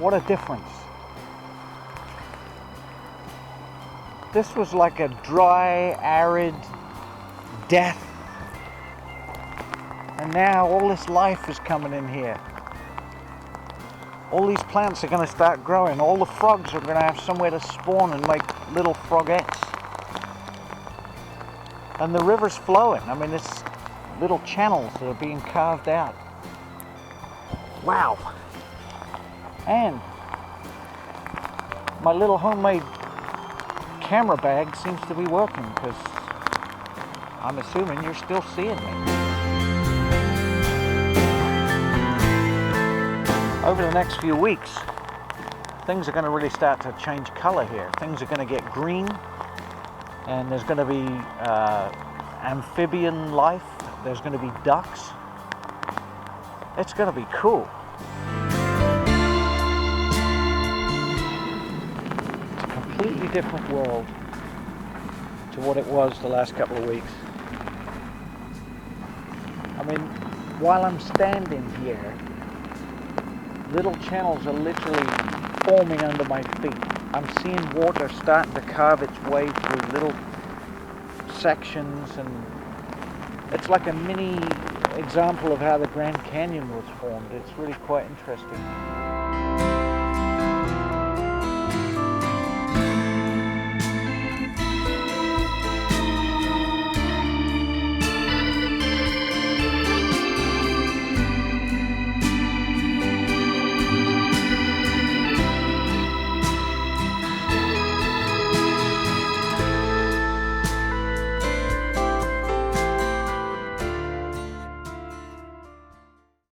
What a difference. This was like a dry, arid death. And now all this life is coming in here. All these plants are going to start growing. All the frogs are going to have somewhere to spawn and make little frogettes. And the river's flowing. I mean, it's little channels that are being carved out. Wow. And my little homemade camera bag seems to be working, because I'm assuming you're still seeing me. Over the next few weeks, things are going to really start to change color here. Things are going to get green, and there's going to be amphibian life. There's going to be ducks. It's going to be cool. It's a completely different world to what it was the last couple of weeks. I mean, while I'm standing here, little channels are literally forming under my feet. I'm seeing water starting to carve its way through little sections, and it's like a mini example of how the Grand Canyon was formed. It's really quite interesting.